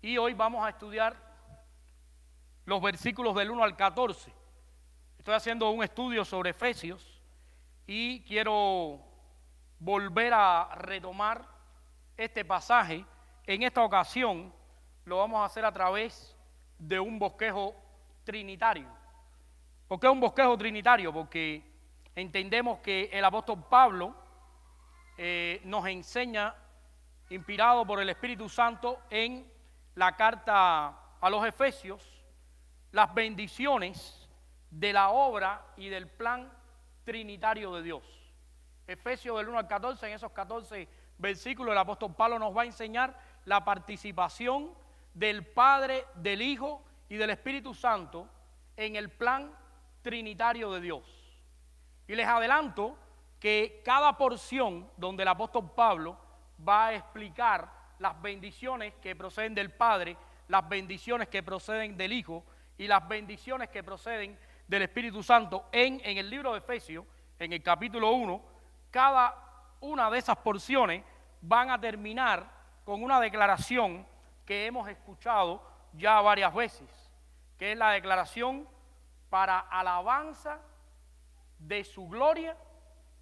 y hoy vamos a estudiar los versículos del 1 al 14. Estoy haciendo un estudio sobre Efesios y quiero volver a retomar este pasaje. En esta ocasión lo vamos a hacer a través de un bosquejo trinitario. ¿Por qué un bosquejo trinitario? Porque entendemos que el apóstol Pablo nos enseña, inspirado por el Espíritu Santo, en la carta a los Efesios, las bendiciones de la obra y del plan trinitario de Dios. Efesios del 1 al 14, en esos 14 versículos el apóstol Pablo nos va a enseñar la participación del Padre, del Hijo y del Espíritu Santo en el plan trinitario de Dios. Y les adelanto que cada porción donde el apóstol Pablo va a explicar las bendiciones que proceden del Padre, las bendiciones que proceden del Hijo y las bendiciones que proceden del Espíritu Santo en el libro de Efesios, en el capítulo 1, cada una de esas porciones van a terminar con una declaración que hemos escuchado ya varias veces, que es la declaración para alabanza de su gloria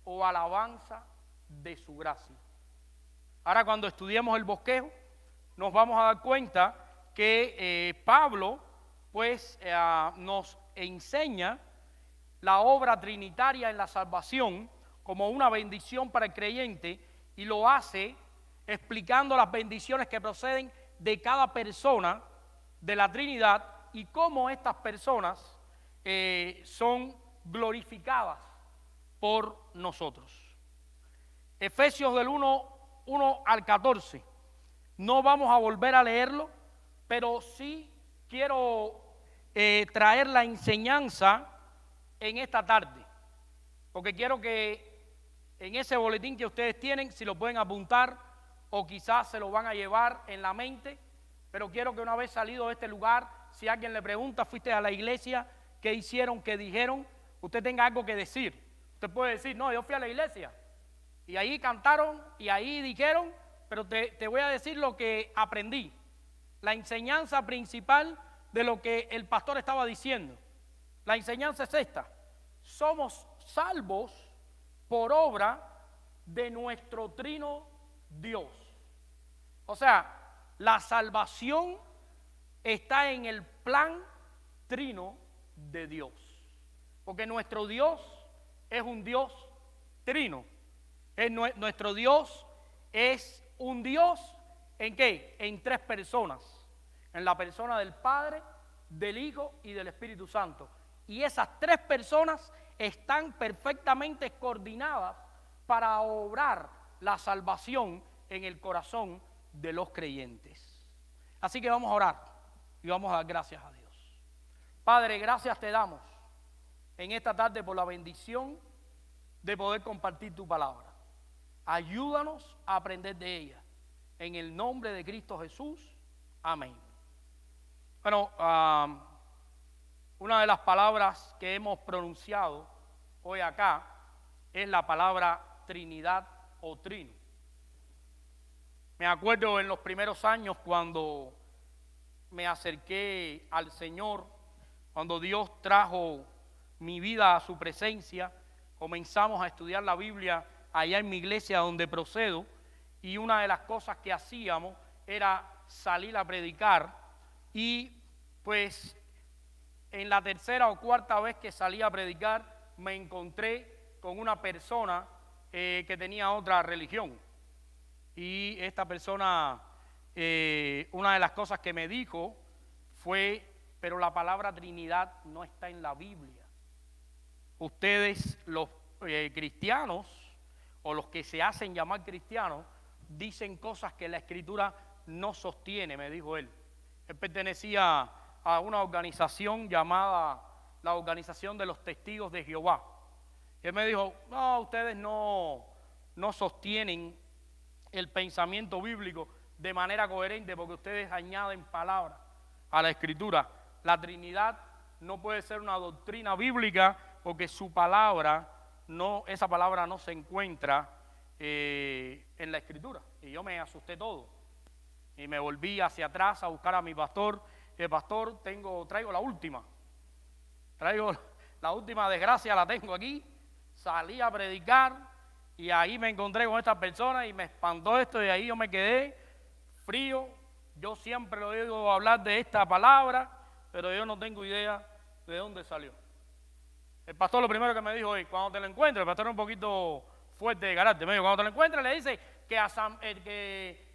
o alabanza de su gracia. Ahora, cuando estudiemos el bosquejo, nos vamos a dar cuenta que Pablo pues nos enseña la obra trinitaria en la salvación como una bendición para el creyente, y lo hace explicando las bendiciones que proceden de cada persona de la Trinidad y cómo estas personas son glorificadas por nosotros. Efesios del 1 al 14. No vamos a volver a leerlo, pero sí quiero traer la enseñanza en esta tarde, porque quiero que en ese boletín que ustedes tienen, si lo pueden apuntar o quizás se lo van a llevar en la mente, pero quiero que una vez salido de este lugar, si alguien le pregunta, fuiste a la iglesia, qué hicieron, qué dijeron, usted tenga algo que decir. Usted puede decir, no, yo fui a la iglesia y ahí cantaron y ahí dijeron, pero te voy a decir lo que aprendí, la enseñanza principal de lo que el pastor estaba diciendo. La enseñanza es esta: somos salvos por obra de nuestro trino Dios. O sea, la salvación está en el plan trino de Dios, porque nuestro Dios es un Dios trino. Nuestro Dios es un Dios ¿en qué? En tres personas, en la persona del Padre, del Hijo y del Espíritu Santo. Y esas tres personas están perfectamente coordinadas para obrar la salvación en el corazón de los creyentes. Así que vamos a orar y vamos a dar gracias a Dios. Padre, gracias te damos en esta tarde por la bendición de poder compartir tu palabra. Ayúdanos a aprender de ella. En el nombre de Cristo Jesús. Amén. Bueno, una de las palabras que hemos pronunciado hoy acá es la palabra Trinidad o Trino. Me acuerdo en los primeros años cuando me acerqué al Señor, cuando Dios trajo mi vida a su presencia, comenzamos a estudiar la Biblia allá en mi iglesia donde procedo, y una de las cosas que hacíamos era salir a predicar, y pues en la tercera o cuarta vez que salí a predicar me encontré con una persona que tenía otra religión, y esta persona, una de las cosas que me dijo fue: pero la palabra Trinidad no está en la Biblia. Ustedes, los cristianos, o los que se hacen llamar cristianos, dicen cosas que la Escritura no sostiene, me dijo él. Él pertenecía a una organización llamada la Organización de los Testigos de Jehová. Y él me dijo: no, ustedes no sostienen el pensamiento bíblico de manera coherente, porque ustedes añaden palabras a la Escritura. La Trinidad no puede ser una doctrina bíblica porque su palabra esa palabra no se encuentra en la Escritura. Y yo me asusté todo. Y me volví hacia atrás a buscar a mi pastor. El pastor, traigo la última. Traigo la última desgracia, la tengo aquí. Salí a predicar y ahí me encontré con estas personas y me espantó esto y ahí yo me quedé frío. Yo siempre lo he oído hablar de esta palabra, pero yo no tengo idea de dónde salió. El pastor lo primero que me dijo es, cuando te lo encuentres, el pastor es un poquito fuerte de carácter, me dijo, cuando te lo encuentres le dice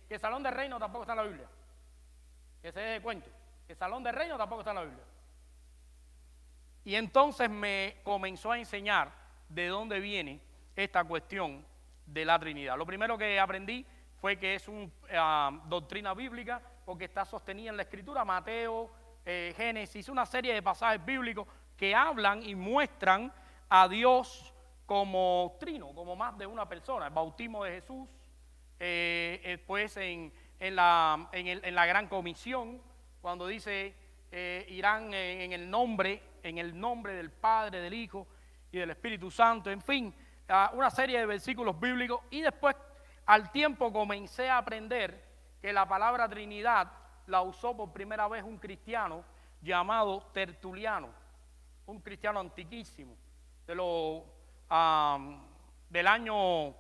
que Salón de Reino tampoco está en la Biblia. Que se dé cuenta, que Salón de Reino tampoco está en la Biblia. Y entonces me comenzó a enseñar de dónde viene esta cuestión de la Trinidad. Lo primero que aprendí fue que es una doctrina bíblica porque está sostenida en la Escritura, Mateo, Génesis, una serie de pasajes bíblicos que hablan y muestran a Dios como trino, como más de una persona. El bautismo de Jesús, pues en la gran comisión, cuando dice irán en el nombre del Padre, del Hijo y del Espíritu Santo, en fin, una serie de versículos bíblicos. Y después al tiempo comencé a aprender que la palabra Trinidad la usó por primera vez un cristiano llamado Tertuliano, un cristiano antiquísimo, del año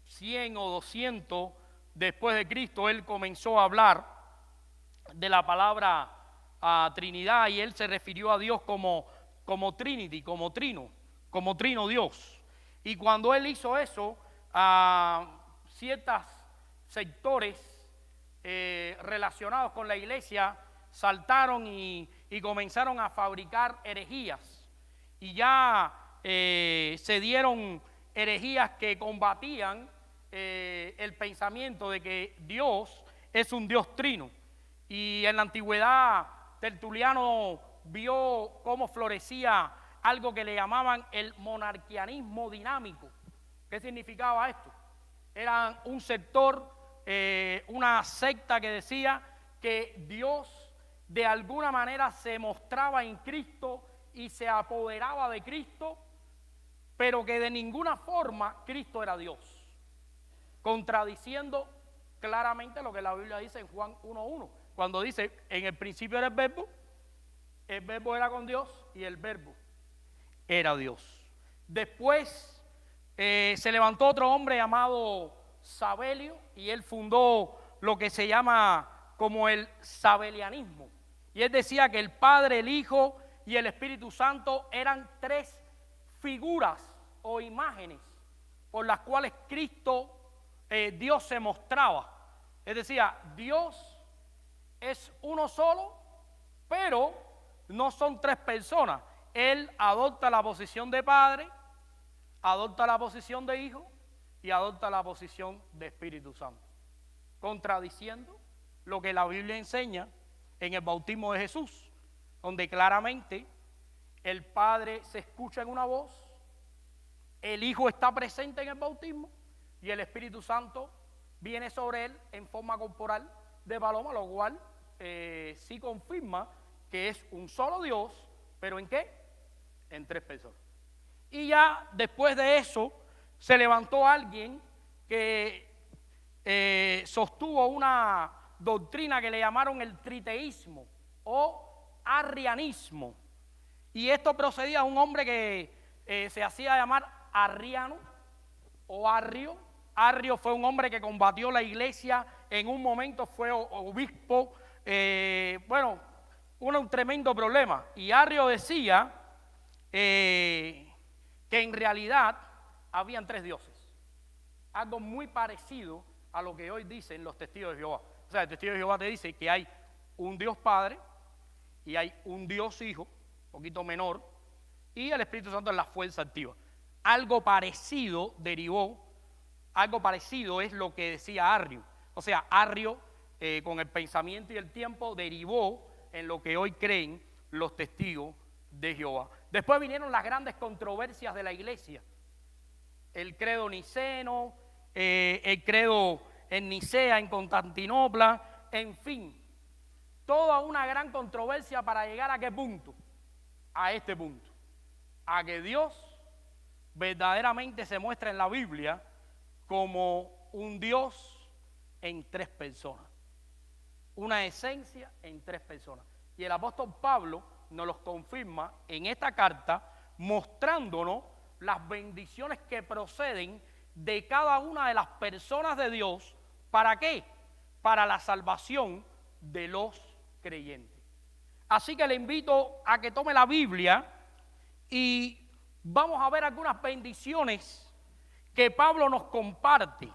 100 o 200 después de Cristo. Él comenzó a hablar de la palabra Trinidad y él se refirió a Dios como Trinity, como trino Dios. Y cuando él hizo eso, ciertos sectores relacionados con la iglesia saltaron y comenzaron a fabricar herejías. Y ya se dieron herejías que combatían el pensamiento de que Dios es un Dios trino. Y en la antigüedad Tertuliano vio cómo florecía algo que le llamaban el monarquianismo dinámico. ¿Qué significaba esto? Era un sector, una secta que decía que Dios de alguna manera se mostraba en Cristo y se apoderaba de Cristo, pero que de ninguna forma Cristo era Dios, contradiciendo claramente lo que la Biblia dice en Juan 1:1, cuando dice, en el principio era el verbo era con Dios y el verbo era Dios. Después se levantó otro hombre llamado Sabelio y él fundó lo que se llama como el sabelianismo. Y él decía que el Padre, el Hijo y el Espíritu Santo eran tres figuras o imágenes por las cuales Cristo, Dios se mostraba. Es decir, Dios es uno solo, pero no son tres personas. Él adopta la posición de Padre, adopta la posición de Hijo y adopta la posición de Espíritu Santo, contradiciendo lo que la Biblia enseña en el bautismo de Jesús, donde claramente el Padre se escucha en una voz, el Hijo está presente en el bautismo y el Espíritu Santo viene sobre él en forma corporal de paloma, lo cual sí confirma que es un solo Dios, pero ¿en qué? En tres personas. Y ya después de eso se levantó alguien que sostuvo una doctrina que le llamaron el triteísmo o arrianismo. Y esto procedía de un hombre que se hacía llamar Arriano o Arrio. Arrio fue un hombre que combatió la iglesia, en un momento fue obispo, un tremendo problema. Y Arrio decía que en realidad habían tres dioses, algo muy parecido a lo que hoy dicen los testigos de Jehová. O sea, el testigo de Jehová te dice que hay un Dios Padre y hay un Dios Hijo, un poquito menor, y el Espíritu Santo es la fuerza activa. Algo parecido es lo que decía Arrio. O sea, Arrio, con el pensamiento y el tiempo, derivó en lo que hoy creen los testigos de Jehová. Después vinieron las grandes controversias de la iglesia. El credo niceno, el credo en Nicea, en Constantinopla, en fin. Toda una gran controversia para llegar ¿a qué punto? A este punto. A que Dios verdaderamente se muestra en la Biblia como un Dios en tres personas. una esencia en tres personas. Y el apóstol Pablo nos los confirma en esta carta, mostrándonos las bendiciones que proceden de cada una de las personas de Dios. ¿Para qué? Para la salvación de los creyentes. Así que le invito a que tome la Biblia y vamos a ver algunas bendiciones que Pablo nos comparte.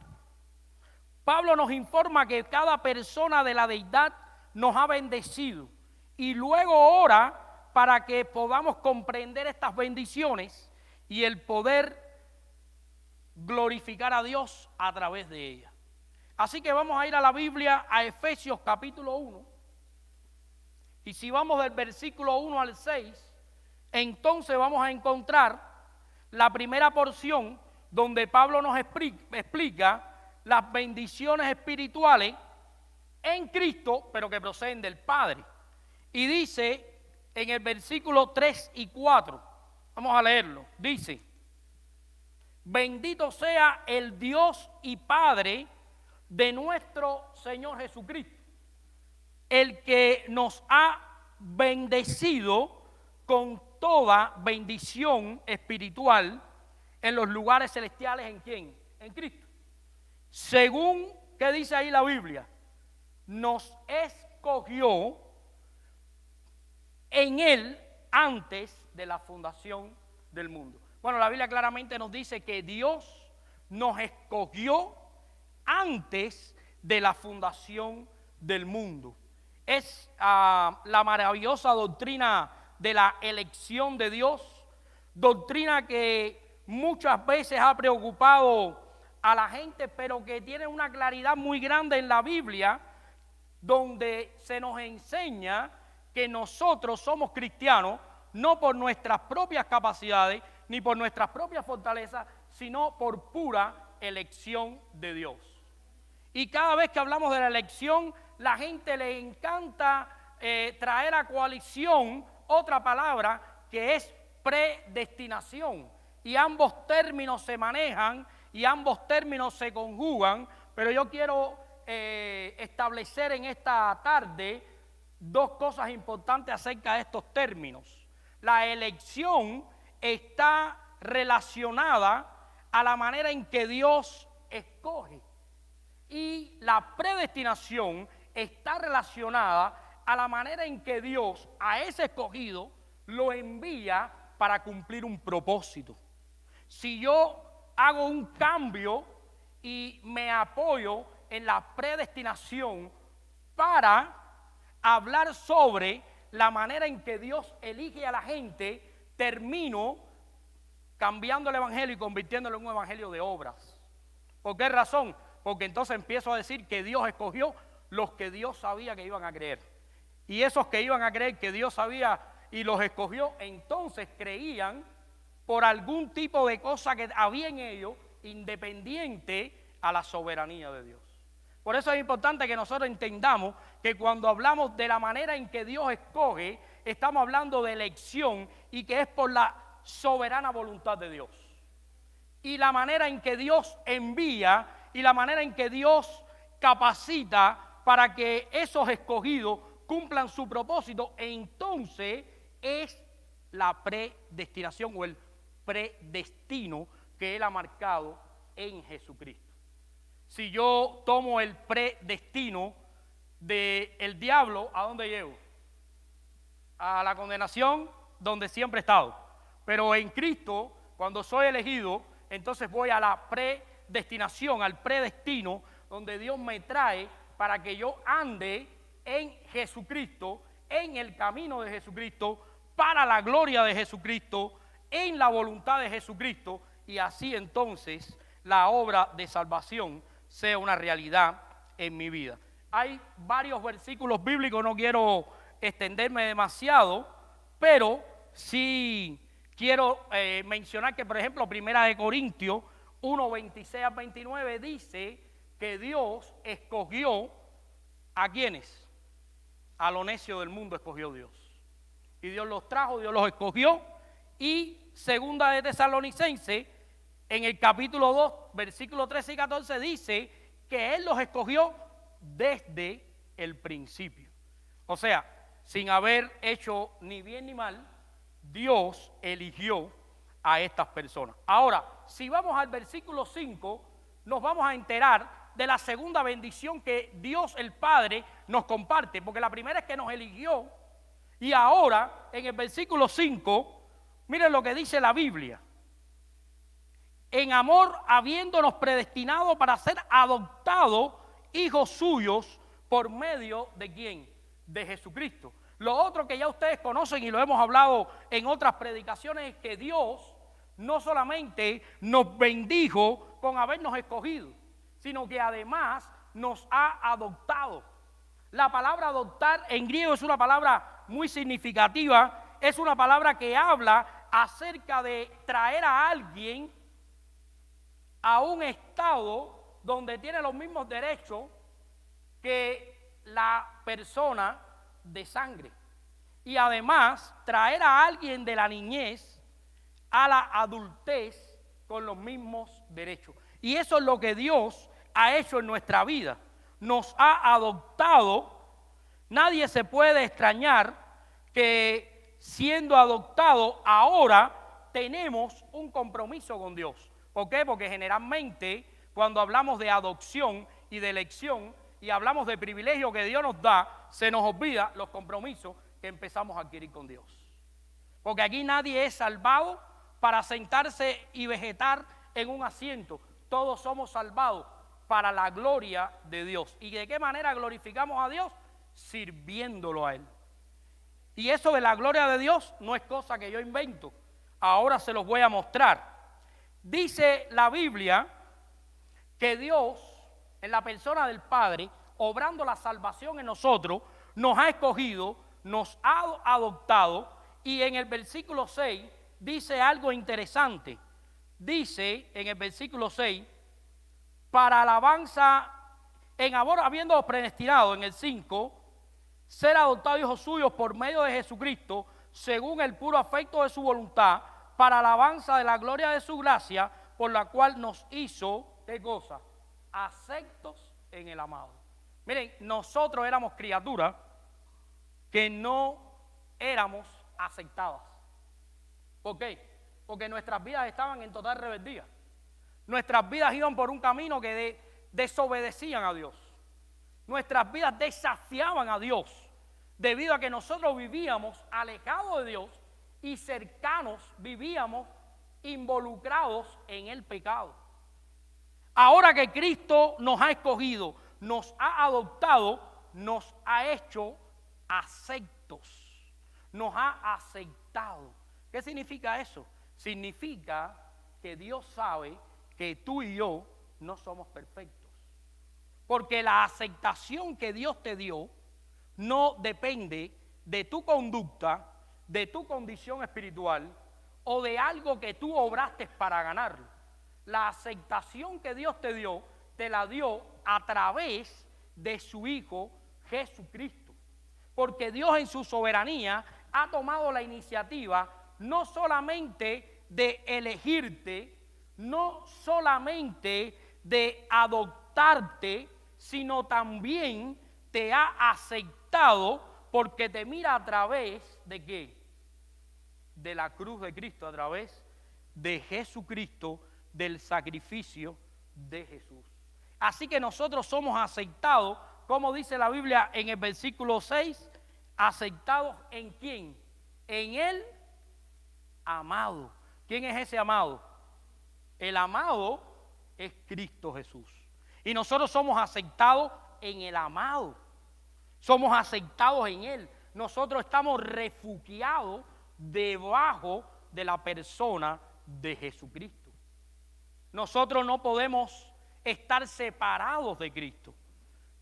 Pablo nos informa que cada persona de la deidad nos ha bendecido y luego ora para que podamos comprender estas bendiciones y el poder glorificar a Dios a través de ellas. Así que vamos a ir a la Biblia, a Efesios capítulo 1, y si vamos del versículo 1 al 6, entonces vamos a encontrar la primera porción donde Pablo nos explica las bendiciones espirituales en Cristo, pero que proceden del Padre. Y dice en el versículo 3 y 4, vamos a leerlo, dice: bendito sea el Dios y Padre de nuestro Señor Jesucristo, el que nos ha bendecido con toda bendición espiritual en los lugares celestiales. ¿En quién? En Cristo. Según, ¿qué dice ahí la Biblia? Nos escogió en Él antes de la fundación del mundo. Bueno, la Biblia claramente nos dice que Dios nos escogió antes de la fundación del mundo. Es la maravillosa doctrina de la elección de Dios, doctrina que muchas veces ha preocupado a la gente, pero que tiene una claridad muy grande en la Biblia, donde se nos enseña que nosotros somos cristianos no por nuestras propias capacidades ni por nuestras propias fortalezas, sino por pura elección de Dios. Y cada vez que hablamos de la elección, la gente le encanta traer a coalición otra palabra que es predestinación. Y ambos términos se manejan y ambos términos se conjugan, pero yo quiero establecer en esta tarde dos cosas importantes acerca de estos términos. La elección está relacionada a la manera en que Dios escoge, y la predestinación está relacionada a la manera en que Dios a ese escogido lo envía para cumplir un propósito. Si yo hago un cambio y me apoyo en la predestinación para hablar sobre la manera en que Dios elige a la gente, termino cambiando el evangelio y convirtiéndolo en un evangelio de obras. ¿Por qué razón? Porque entonces empiezo a decir que Dios escogió los que Dios sabía que iban a creer. Y esos que iban a creer que Dios sabía y los escogió, entonces creían por algún tipo de cosa que había en ellos, independiente a la soberanía de Dios. Por eso es importante que nosotros entendamos que cuando hablamos de la manera en que Dios escoge, estamos hablando de elección y que es por la soberana voluntad de Dios. Y la manera en que Dios envía y la manera en que Dios capacita para que esos escogidos cumplan su propósito, entonces es la predestinación o el predestino que Él ha marcado en Jesucristo. Si yo tomo el predestino del diablo, ¿a dónde llevo? A la condenación donde siempre he estado. Pero en Cristo, cuando soy elegido, entonces voy a la predestinación, al predestino, donde Dios me trae para que yo ande en Jesucristo, en el camino de Jesucristo, para la gloria de Jesucristo, en la voluntad de Jesucristo, y así entonces la obra de salvación sea una realidad en mi vida. Hay varios versículos bíblicos, no quiero extenderme demasiado, pero sí quiero mencionar que, por ejemplo, 1 Corintios 1, 26 a 29 dice que Dios escogió ¿a quiénes? A lo necio del mundo escogió Dios. Y Dios los trajo, Dios los escogió. Y segunda de Tesalonicenses, en el capítulo 2, versículos 13 y 14, dice que Él los escogió desde el principio. O sea, sin haber hecho ni bien ni mal, Dios eligió a estas personas. Ahora, si vamos al versículo 5, nos vamos a enterar de la segunda bendición que Dios el Padre nos comparte, porque la primera es que nos eligió, y ahora en el versículo 5, miren lo que dice la Biblia: en amor habiéndonos predestinado para ser adoptados hijos suyos por medio de ¿quién? De Jesucristo. Lo otro que ya ustedes conocen y lo hemos hablado en otras predicaciones es que Dios no solamente nos bendijo con habernos escogido, sino que además nos ha adoptado. La palabra adoptar en griego es una palabra muy significativa, es una palabra que habla acerca de traer a alguien a un estado donde tiene los mismos derechos que la persona de sangre. Y además traer a alguien de la niñez a la adultez con los mismos derechos. Y eso es lo que Dios ha hecho en nuestra vida. Nos ha adoptado. Nadie se puede extrañar que siendo adoptado ahora tenemos un compromiso con Dios. ¿Por qué? Porque generalmente cuando hablamos de adopción y de elección y hablamos de privilegio que Dios nos da, se nos olvida los compromisos que empezamos a adquirir con Dios. Porque aquí nadie es salvado para sentarse y vegetar en un asiento. Todos somos salvados para la gloria de Dios. ¿Y de qué manera glorificamos a Dios? Sirviéndolo a Él. Y eso de la gloria de Dios no es cosa que yo invento. Ahora se los voy a mostrar. Dice la Biblia que Dios, en la persona del Padre, obrando la salvación en nosotros, nos ha escogido, nos ha adoptado, y en el versículo 6 dice algo interesante. Dice en el versículo 6, para alabanza, en amor habiendo predestinado, en el 5, ser adoptados hijos suyos por medio de Jesucristo, según el puro afecto de su voluntad, para alabanza de la gloria de su gracia, por la cual nos hizo, ¿qué cosa? Aceptos en el amado. Miren, nosotros éramos criaturas que no éramos aceptadas. ¿Por qué? Porque nuestras vidas estaban en total rebeldía. Nuestras vidas iban por un camino que desobedecían a Dios. Nuestras vidas desafiaban a Dios, debido a que nosotros vivíamos alejados de Dios y cercanos, vivíamos involucrados en el pecado. Ahora que Cristo nos ha escogido, nos ha adoptado, nos ha hecho aceptos, nos ha aceptado. ¿Qué significa eso? Significa que Dios sabe que tú y yo no somos perfectos. Porque la aceptación que Dios te dio no depende de tu conducta, de tu condición espiritual o de algo que tú obraste para ganarlo. La aceptación que Dios te dio, te la dio a través de su Hijo Jesucristo. Porque Dios en su soberanía ha tomado la iniciativa no solamente de elegirte, no solamente de adoptarte, sino también te ha aceptado porque te mira a través de ¿qué? De la cruz de Cristo, a través de Jesucristo, del sacrificio de Jesús. Así que nosotros somos aceptados, como dice la Biblia en el versículo 6, aceptados ¿en quién? En el amado. ¿Quién es ese amado? El amado es Cristo Jesús. Y nosotros somos aceptados en el amado. Somos aceptados en Él. Nosotros estamos refugiados debajo de la persona de Jesucristo. Nosotros no podemos estar separados de Cristo.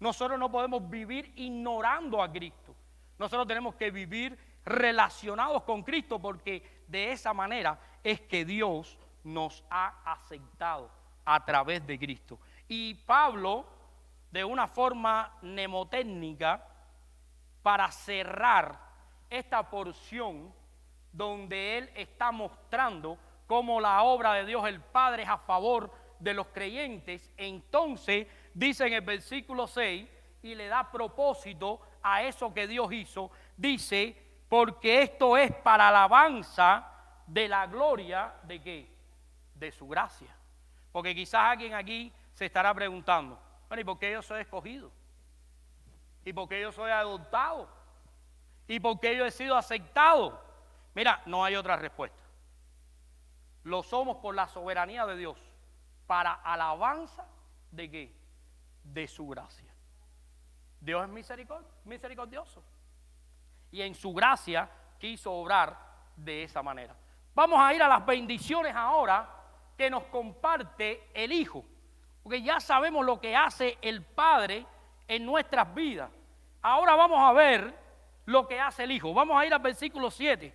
Nosotros no podemos vivir ignorando a Cristo. Nosotros tenemos que vivir relacionados con Cristo, porque de esa manera es que Dios nos ha aceptado a través de Cristo. Y Pablo, de una forma mnemotécnica, para cerrar esta porción donde él está mostrando cómo la obra de Dios el Padre es a favor de los creyentes, entonces dice en el versículo 6, y le da propósito a eso que Dios hizo. Dice, porque esto es para alabanza de la gloria ¿de qué? De su gracia. Porque quizás alguien aquí se estará preguntando, bueno, ¿y por qué yo soy escogido? ¿Y por qué yo soy adoptado? ¿Y por qué yo he sido aceptado? Mira, no hay otra respuesta. Lo somos por la soberanía de Dios, para alabanza ¿de qué? De su gracia. Dios es misericordioso. Y en su gracia quiso obrar de esa manera. Vamos a ir a las bendiciones ahora que nos comparte el Hijo. Porque ya sabemos lo que hace el Padre en nuestras vidas. Ahora vamos a ver lo que hace el Hijo. Vamos a ir al versículo 7.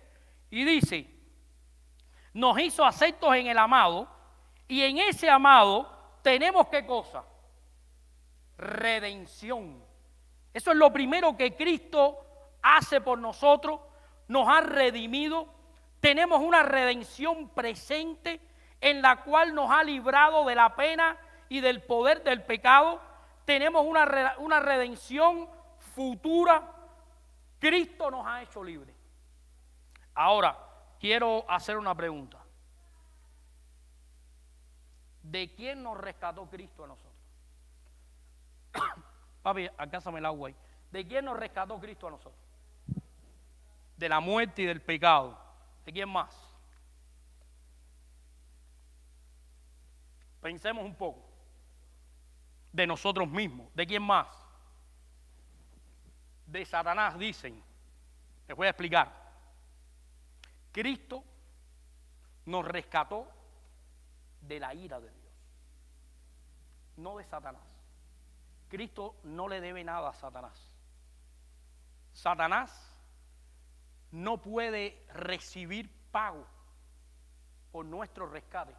Y dice, nos hizo aceptos en el amado, y en ese amado tenemos ¿qué cosa? Redención. Eso es lo primero que Cristo hace por nosotros, nos ha redimido. Tenemos una redención presente en la cual nos ha librado de la pena y del poder del pecado. Tenemos una redención futura. Cristo nos ha hecho libres. Ahora, quiero hacer una pregunta. ¿De quién nos rescató Cristo a nosotros? Papi, alcánzame el agua ahí. ¿De quién nos rescató Cristo a nosotros? De la muerte y del pecado. ¿De quién más? Pensemos un poco. De nosotros mismos. ¿De quién más? De Satanás, dicen. Les voy a explicar. Cristo nos rescató de la ira de Dios, no de Satanás. Cristo no le debe nada a Satanás. Satanás no puede recibir pago por nuestro rescate,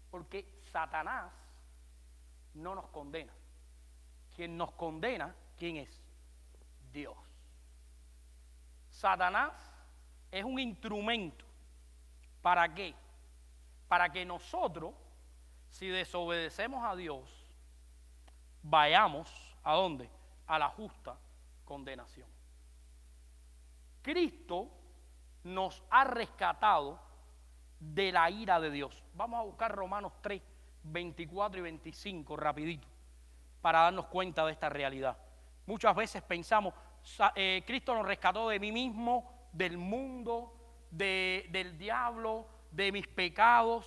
porque Satanás no nos condena. Quien nos condena, ¿quién es? Dios. Satanás es un instrumento. ¿Para qué? Para que nosotros, si desobedecemos a Dios, vayamos ¿a dónde? A la justa condenación. Cristo nos ha rescatado de la ira de Dios. Vamos a buscar Romanos 3, 24 y 25 rapidito para darnos cuenta de esta realidad. Muchas veces pensamos, Cristo nos rescató de mí mismo, del mundo, del diablo, de mis pecados,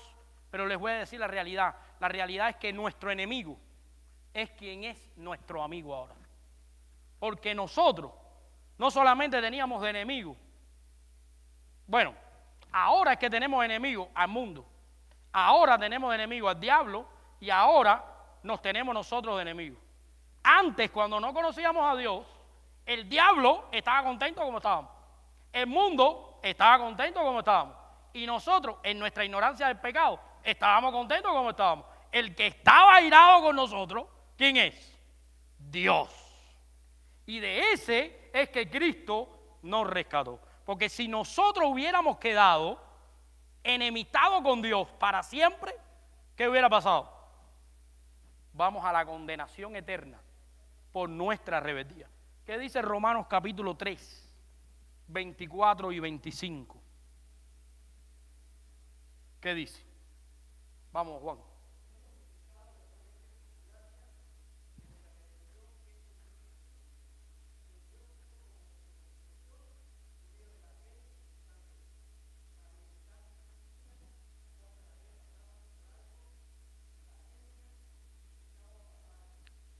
pero les voy a decir la realidad. La realidad es que nuestro enemigo es quien es nuestro amigo ahora. Porque nosotros no solamente teníamos de enemigo, bueno, ahora es que tenemos enemigo al mundo, ahora tenemos de enemigo al diablo y ahora nos tenemos nosotros de enemigo. Antes, cuando no conocíamos a Dios, el diablo estaba contento como estábamos, el mundo estaba contento como estábamos, y nosotros, en nuestra ignorancia del pecado, estábamos contentos como estábamos. El que estaba airado con nosotros, ¿quién es? Dios. Y de ese es que Cristo nos rescató. Porque si nosotros hubiéramos quedado enemistados con Dios para siempre, ¿qué hubiera pasado? Vamos a la condenación eterna por nuestra rebeldía. ¿Qué dice Romanos capítulo 3, 24 y 25? ¿Qué dice? Vamos, Juan.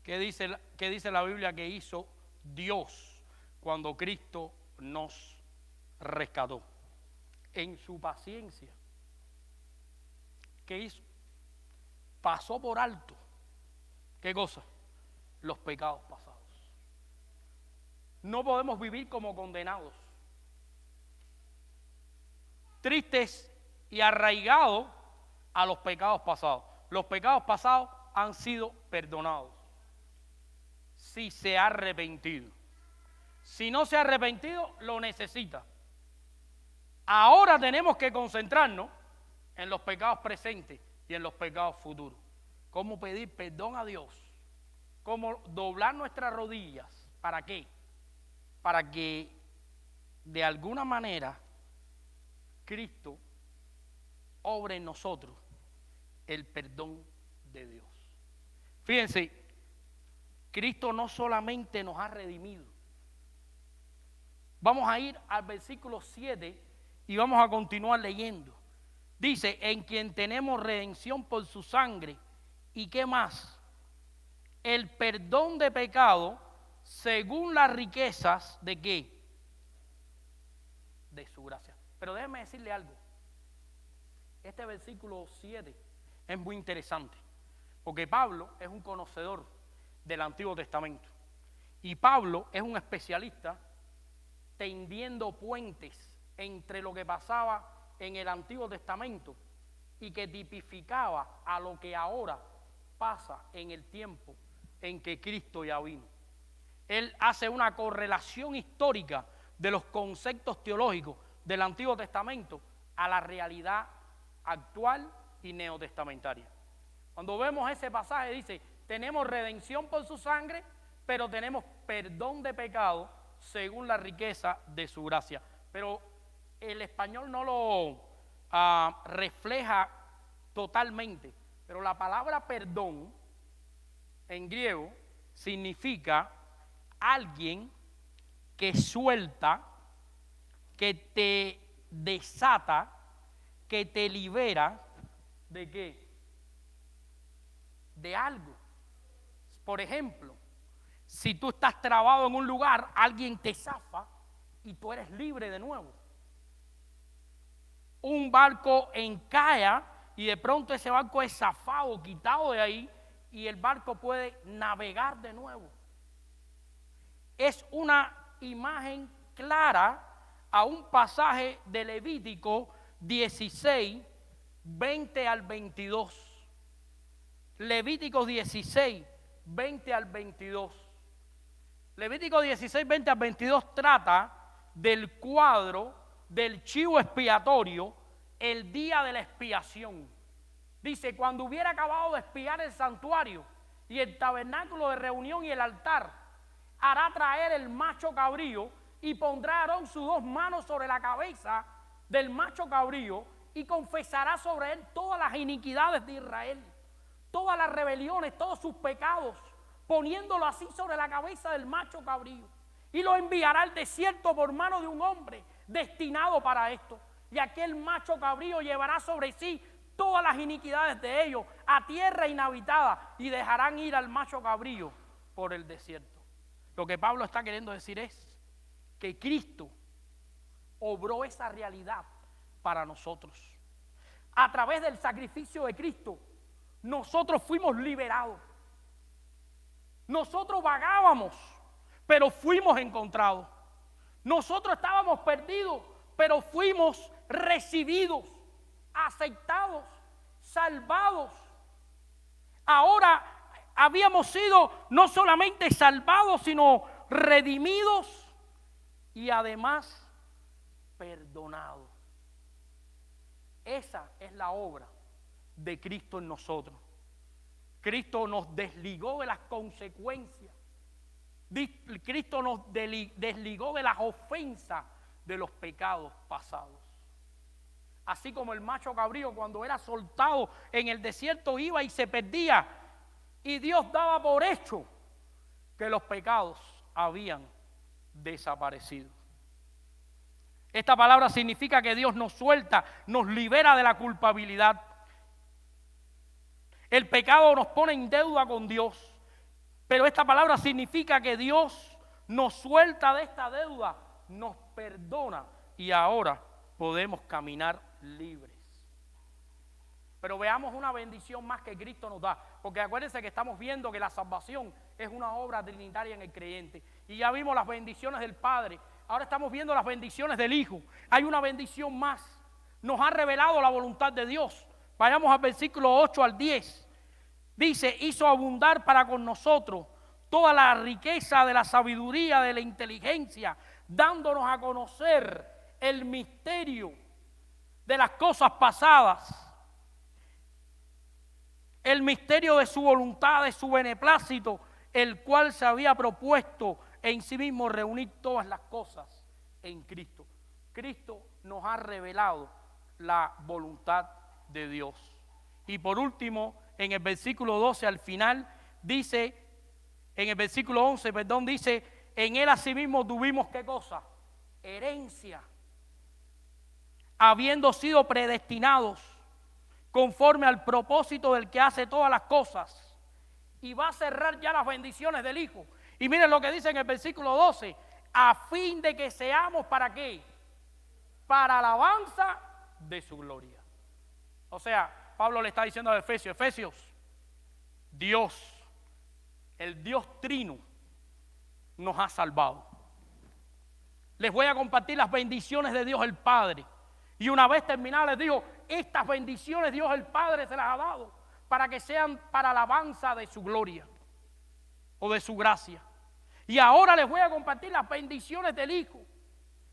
¿Qué dice la Biblia que hizo Dios cuando Cristo nos rescató? En su paciencia, ¿qué hizo? Pasó por alto. ¿Qué cosa? Los pecados pasados. No podemos vivir como condenados, tristes y arraigados a los pecados pasados. Los pecados pasados han sido perdonados si se ha arrepentido. Si no se ha arrepentido, lo necesita. Ahora tenemos que concentrarnos en los pecados presentes y en los pecados futuros. ¿Cómo pedir perdón a Dios como doblar nuestras rodillas. ¿Para qué? Para que de alguna manera Cristo obre en nosotros el perdón de Dios. Fíjense, Cristo no solamente nos ha redimido. Vamos a ir al versículo 7 y vamos a continuar leyendo. Dice, en quien tenemos redención por su sangre. ¿Y qué más? El perdón de pecado según las riquezas de ¿qué? De su gracia. Pero déjeme decirle algo. Este versículo 7 es muy interesante, porque Pablo es un conocedor del Antiguo Testamento. Y Pablo es un especialista tendiendo puentes entre lo que pasaba en el Antiguo Testamento y que tipificaba a lo que ahora pasa en el tiempo en que Cristo ya vino. Él hace una correlación histórica de los conceptos teológicos del Antiguo Testamento a la realidad actual y neotestamentaria. Cuando vemos ese pasaje dice, tenemos redención por su sangre, pero tenemos perdón de pecado según la riqueza de su gracia. Pero el español no lo refleja totalmente, pero la palabra perdón en griego significa alguien que suelta, que te desata, que te libera ¿de qué? De algo. Por ejemplo, si tú estás trabado en un lugar, alguien te zafa y tú eres libre de nuevo. Un barco encalla y de pronto ese barco es zafado, quitado de ahí y el barco puede navegar de nuevo. Es una imagen clara a un pasaje de Levítico 16, 20 al 22. Levítico 16, 20 al 22. Levítico 16, 20 al 22 trata del cuadro del chivo expiatorio el día de la expiación. Dice, cuando hubiera acabado de expiar el santuario y el tabernáculo de reunión y el altar, hará traer el macho cabrío y pondrá Aarón sus dos manos sobre la cabeza del macho cabrío y confesará sobre él todas las iniquidades de Israel, todas las rebeliones, todos sus pecados, poniéndolo así sobre la cabeza del macho cabrío. Y lo enviará al desierto por mano de un hombre destinado para esto. Y aquel macho cabrío llevará sobre sí todas las iniquidades de ellos a tierra inhabitada y dejarán ir al macho cabrío por el desierto. Lo que Pablo está queriendo decir es que Cristo obró esa realidad para nosotros. A través del sacrificio de Cristo, nosotros fuimos liberados. Nosotros vagábamos, pero fuimos encontrados. Nosotros estábamos perdidos, pero fuimos recibidos, aceptados, salvados. Ahora habíamos sido no solamente salvados, sino redimidos y además perdonados. Esa es la obra de Cristo en nosotros. Cristo nos desligó de las consecuencias. Cristo nos desligó de las ofensas de los pecados pasados. Así como el macho cabrío cuando era soltado en el desierto iba y se perdía y Dios daba por hecho que los pecados habían desaparecido. Esta palabra significa que Dios nos suelta, nos libera de la culpabilidad. El pecado nos pone en deuda con Dios, pero esta palabra significa que Dios nos suelta de esta deuda, nos perdona y ahora podemos caminar libres. Pero veamos una bendición más que Cristo nos da, porque acuérdense que estamos viendo que la salvación es una obra trinitaria en el creyente y ya vimos las bendiciones del Padre, ahora estamos viendo las bendiciones del Hijo. Hay una bendición más, nos ha revelado la voluntad de Dios. Vayamos al versículo 8 al 10. Dice, hizo abundar para con nosotros toda la riqueza de la sabiduría, de la inteligencia, dándonos a conocer el misterio de las cosas pasadas, el misterio de su voluntad, de su beneplácito, el cual se había propuesto en sí mismo reunir todas las cosas en Cristo. Cristo nos ha revelado la voluntad de Dios. Y por último, en el versículo 12 al final, dice, en el versículo 11, perdón, dice, en él asimismo tuvimos, ¿qué cosa? Herencia, habiendo sido predestinados conforme al propósito del que hace todas las cosas. Y va a cerrar ya las bendiciones del Hijo. Y miren lo que dice en el versículo 12, a fin de que seamos, ¿para qué? Para alabanza de su gloria. O sea, Pablo le está diciendo a Efesios, Dios, el Dios Trino, nos ha salvado. Les voy a compartir las bendiciones de Dios el Padre. Y una vez terminada les digo, estas bendiciones Dios el Padre se las ha dado para que sean para alabanza de su gloria o de su gracia. Y ahora les voy a compartir las bendiciones del Hijo,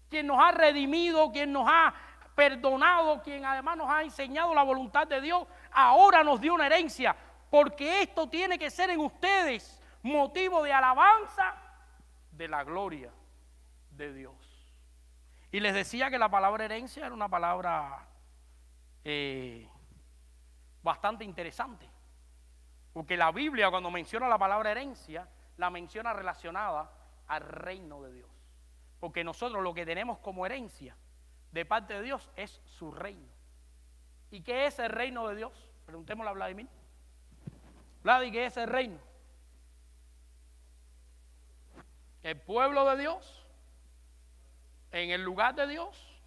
quien nos ha redimido, quien nos ha perdonado, quien además nos ha enseñado la voluntad de Dios. Ahora nos dio una herencia, porque esto tiene que ser en ustedes motivo de alabanza de la gloria de Dios. Y les decía que la palabra herencia era una palabra bastante interesante, porque la Biblia, cuando menciona la palabra herencia, la menciona relacionada al reino de Dios, porque nosotros lo que tenemos como herencia de parte de Dios es su reino. ¿Y qué es el reino de Dios? Preguntémosle a Vladimir. Vladi, ¿qué es el reino? El pueblo de Dios, en el lugar de Dios,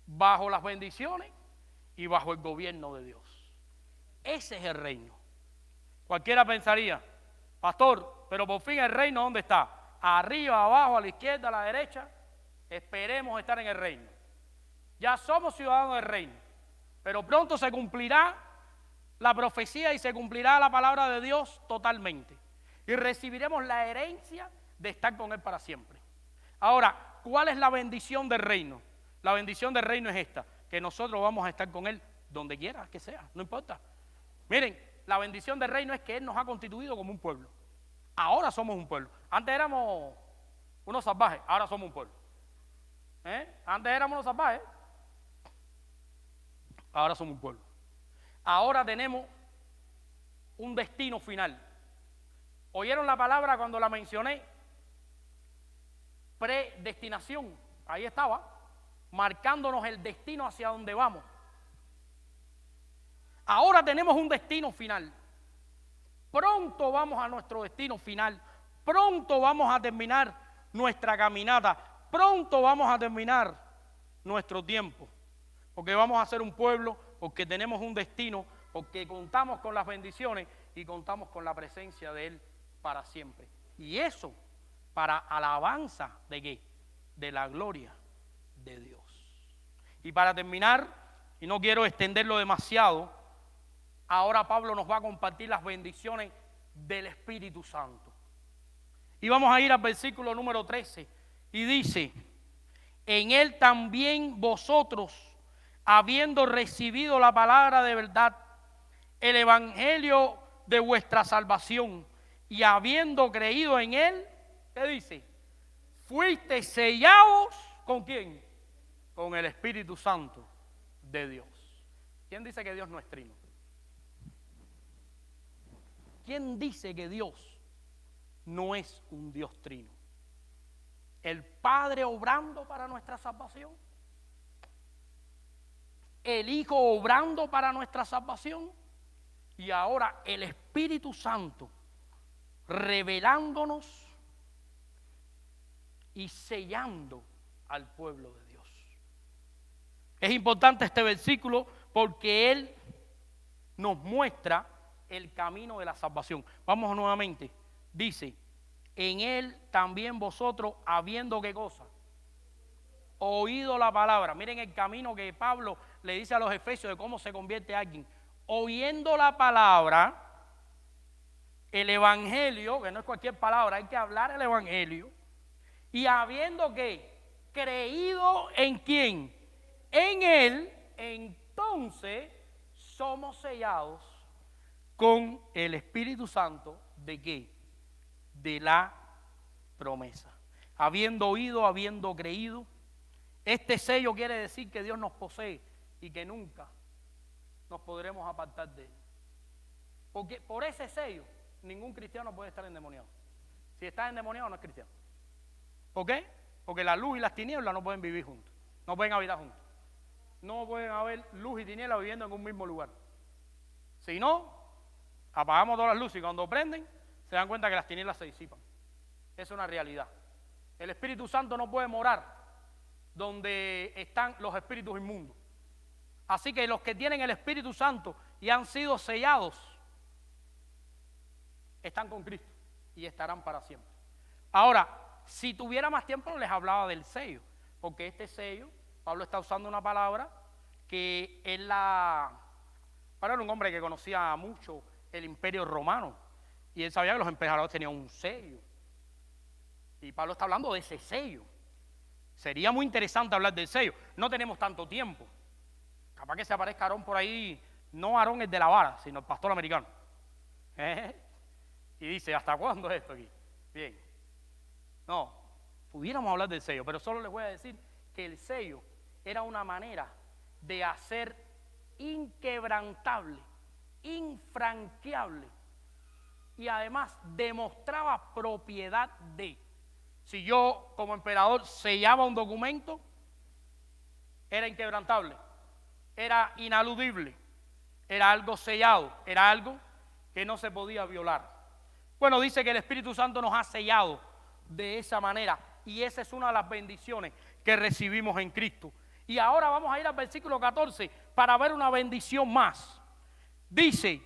bajo las bendiciones y bajo el gobierno de Dios. Ese es el reino. Cualquiera pensaría, pastor, pero por fin el reino, ¿dónde está? Arriba, abajo, a la izquierda, a la derecha. Esperemos estar en el reino. Ya somos ciudadanos del reino, pero pronto se cumplirá la profecía y se cumplirá la palabra de Dios totalmente. Y recibiremos la herencia de estar con Él para siempre. Ahora, ¿cuál es la bendición del reino? La bendición del reino es esta, que nosotros vamos a estar con Él donde quiera que sea, no importa. Miren, la bendición del reino es que Él nos ha constituido como un pueblo. Ahora somos un pueblo. Antes éramos unos salvajes, ahora somos un pueblo. Antes éramos unos salvajes, ahora somos un pueblo. Ahora tenemos un destino final. ¿Oyeron la palabra cuando la mencioné? Predestinación. Ahí estaba, marcándonos el destino hacia donde vamos. Ahora tenemos un destino final. Pronto vamos a nuestro destino final. Pronto vamos a terminar nuestra caminata. Pronto vamos a terminar nuestro tiempo. Porque vamos a ser un pueblo, porque tenemos un destino, porque contamos con las bendiciones y contamos con la presencia de Él para siempre. Y eso para alabanza de ¿qué? De la gloria de Dios. Y para terminar, y no quiero extenderlo demasiado, ahora Pablo nos va a compartir las bendiciones del Espíritu Santo. Y vamos a ir al versículo número 13. Y dice, en Él también vosotros, habiendo recibido la palabra de verdad, el evangelio de vuestra salvación, y habiendo creído en Él, ¿qué dice? Fuisteis sellados, ¿con quién? Con el Espíritu Santo de Dios. ¿Quién dice que Dios no es trino? ¿Quién dice que Dios no es un Dios trino? El Padre obrando para nuestra salvación, el Hijo obrando para nuestra salvación, y ahora el Espíritu Santo revelándonos y sellando al pueblo de Dios. Es importante este versículo porque Él nos muestra el camino de la salvación. Vamos nuevamente. Dice, en Él también vosotros, habiendo ¿qué cosa? Oído la palabra. Miren el camino que Pablo le dice a los efesios de cómo se convierte alguien. Oyendo la palabra, el evangelio, que no es cualquier palabra, hay que hablar el evangelio. Y habiendo ¿qué? Creído en quién, en Él, entonces somos sellados con el Espíritu Santo, ¿de qué? de la promesa. Habiendo oído, habiendo creído. Este sello quiere decir que Dios nos posee y que nunca nos podremos apartar de Él. Porque por ese sello, ningún cristiano puede estar endemoniado. Si está endemoniado, no es cristiano. ¿Por qué? Porque la luz y las tinieblas no pueden vivir juntos. No pueden habitar juntos. No pueden haber luz y tinieblas viviendo en un mismo lugar. Si no, apagamos todas las luces y cuando prenden, se dan cuenta que las tinieblas se disipan. Es una realidad. El Espíritu Santo no puede morar donde están los espíritus inmundos. Así que los que tienen el Espíritu Santo y han sido sellados, están con Cristo y estarán para siempre. Ahora, si tuviera más tiempo les hablaba del sello, porque este sello, Pablo está usando una palabra que es Pablo era un hombre que conocía mucho el imperio romano y él sabía que los emperadores tenían un sello. Y Pablo está hablando de ese sello. Sería muy interesante hablar del sello. No tenemos tanto tiempo. Capaz que se aparezca Aarón por ahí, no Aarón el de la vara, sino el pastor americano. Y dice, ¿hasta cuándo es esto aquí? Bien. No, pudiéramos hablar del sello, pero solo les voy a decir que el sello era una manera de hacer inquebrantable, infranqueable y además demostraba propiedad de. Si yo como emperador sellaba un documento, era inquebrantable, era inaludible, era algo sellado, era algo que no se podía violar. Bueno, dice que el Espíritu Santo nos ha sellado de esa manera y esa es una de las bendiciones que recibimos en Cristo. Y ahora vamos a ir al versículo 14 para ver una bendición más. Dice,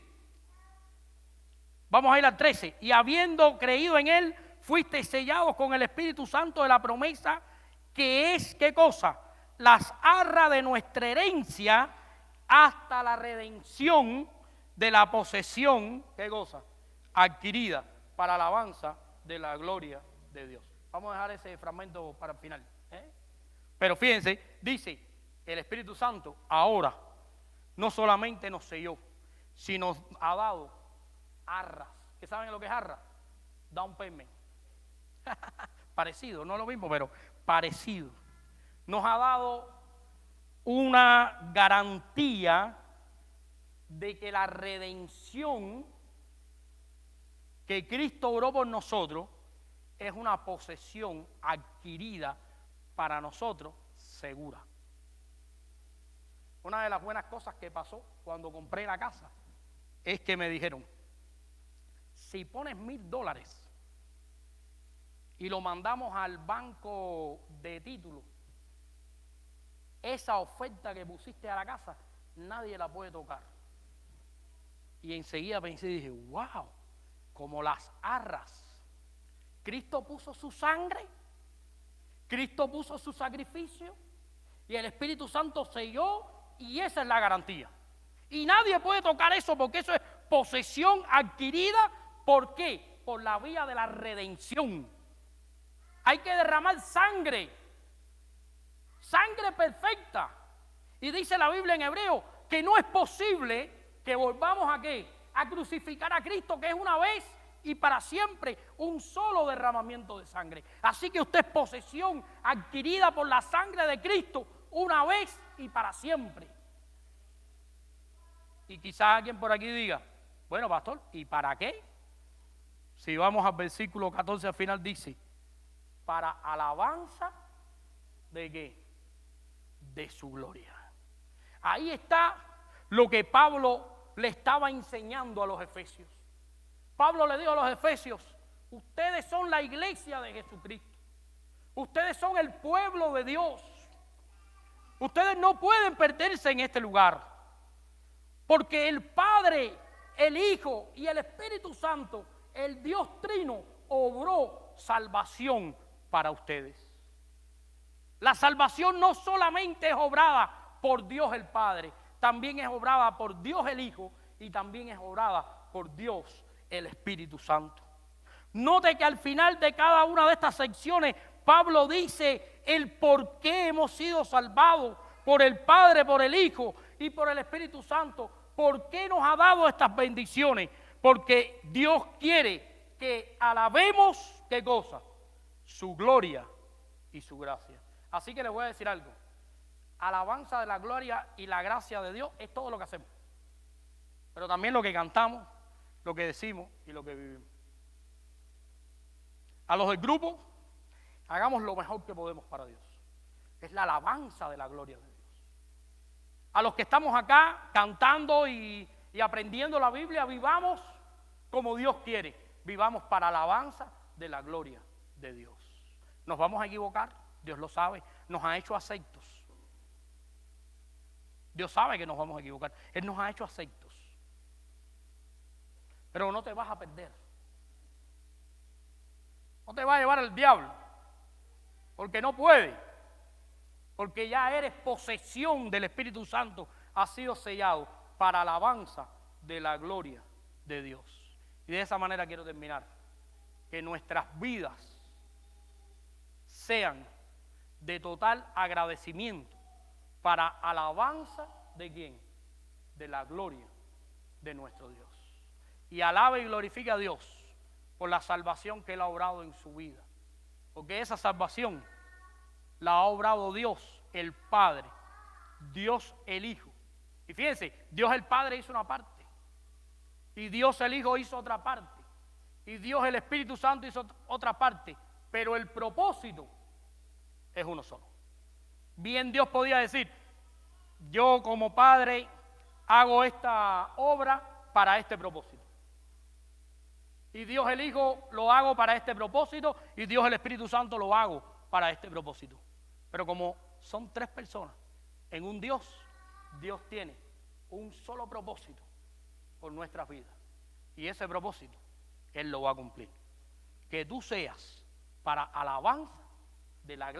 vamos a ir al 13, y habiendo creído en Él, fuiste sellados con el Espíritu Santo de la promesa, que es, ¿qué cosa? Las arras de nuestra herencia hasta la redención de la posesión, ¿qué cosa? Adquirida para alabanza de la gloria de Dios. Vamos a dejar ese fragmento para el final. Pero fíjense, dice, el Espíritu Santo ahora no solamente nos selló, sino nos ha dado arras. ¿Qué saben lo que es arras? Down payment. Parecido, no es lo mismo, pero parecido. Nos ha dado una garantía de que la redención que Cristo obró por nosotros es una posesión adquirida para nosotros segura. Una de las buenas cosas que pasó cuando compré la casa es que me dijeron, si pones $1,000 y lo mandamos al banco de título, esa oferta que pusiste a la casa, nadie la puede tocar. Y enseguida pensé y dije, wow, como las arras. Cristo puso su sangre, Cristo puso su sacrificio y el Espíritu Santo selló y esa es la garantía. Y nadie puede tocar eso porque eso es posesión adquirida. ¿Por qué? Por la vía de la redención. Hay que derramar sangre, sangre perfecta. Y dice la Biblia en Hebreo que no es posible que volvamos a ¿qué? A crucificar a Cristo, que es una vez y para siempre un solo derramamiento de sangre. Así que usted es posesión adquirida por la sangre de Cristo una vez y para siempre. Y quizás alguien por aquí diga, bueno, pastor, ¿y para qué? Si vamos al versículo 14 al final dice, para alabanza de ¿qué? De su gloria. Ahí está lo que Pablo le estaba enseñando a los efesios. Pablo le dijo a los efesios, ustedes son la iglesia de Jesucristo. Ustedes son el pueblo de Dios. Ustedes no pueden perderse en este lugar. Porque el Padre, el Hijo y el Espíritu Santo, el Dios Trino, obró salvación para ustedes. La salvación no solamente es obrada por Dios el Padre, también es obrada por Dios el Hijo y también es obrada por Dios el Espíritu Santo. Note que al final de cada una de estas secciones Pablo dice el por qué hemos sido salvados por el Padre, por el Hijo y por el Espíritu Santo. ¿Por qué nos ha dado estas bendiciones? Porque Dios quiere que alabemos, ¿qué cosa? Su gloria y su gracia. Así que les voy a decir algo. Alabanza de la gloria y la gracia de Dios es todo lo que hacemos. Pero también lo que cantamos, lo que decimos y lo que vivimos. A los del grupo, hagamos lo mejor que podemos para Dios. Es la alabanza de la gloria de Dios. A los que estamos acá cantando y aprendiendo la Biblia, vivamos como Dios quiere. Vivamos para alabanza de la gloria de Dios. ¿Nos vamos a equivocar? Dios lo sabe. Nos ha hecho aceptos. Dios sabe que nos vamos a equivocar. Él nos ha hecho aceptos. Pero no te vas a perder. No te va a llevar el diablo. Porque no puede. Porque ya eres posesión del Espíritu Santo. Has sido sellado para alabanza de la gloria de Dios. Y de esa manera quiero terminar. Que nuestras vidas sean de total agradecimiento para alabanza de quién? De la gloria de nuestro Dios. Y alabe y glorifique a Dios por la salvación que Él ha obrado en su vida. Porque esa salvación la ha obrado Dios el Padre, Dios el Hijo. Y fíjense, Dios el Padre hizo una parte. Y Dios el Hijo hizo otra parte. Y Dios el Espíritu Santo hizo otra parte. Pero el propósito es uno solo. Bien Dios podía decir, yo como Padre hago esta obra para este propósito. Y Dios el Hijo lo hago para este propósito y Dios el Espíritu Santo lo hago para este propósito. Pero como son tres personas en un Dios, Dios tiene un solo propósito por nuestras vidas. Y ese propósito Él lo va a cumplir. Que tú seas para alabanza de la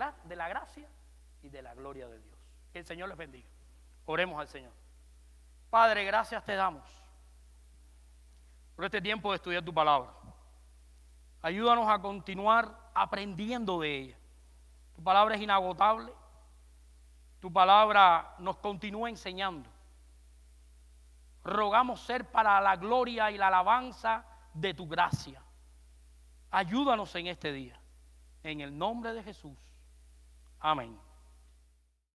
gracia y de la gloria de Dios. Que el Señor les bendiga. Oremos al Señor. Padre, gracias te damos por este tiempo de estudiar tu palabra. Ayúdanos a continuar aprendiendo de ella. Tu palabra es inagotable. Tu palabra nos continúa enseñando. Rogamos ser para la gloria y la alabanza de tu gracia. Ayúdanos en este día. En el nombre de Jesús. Amén.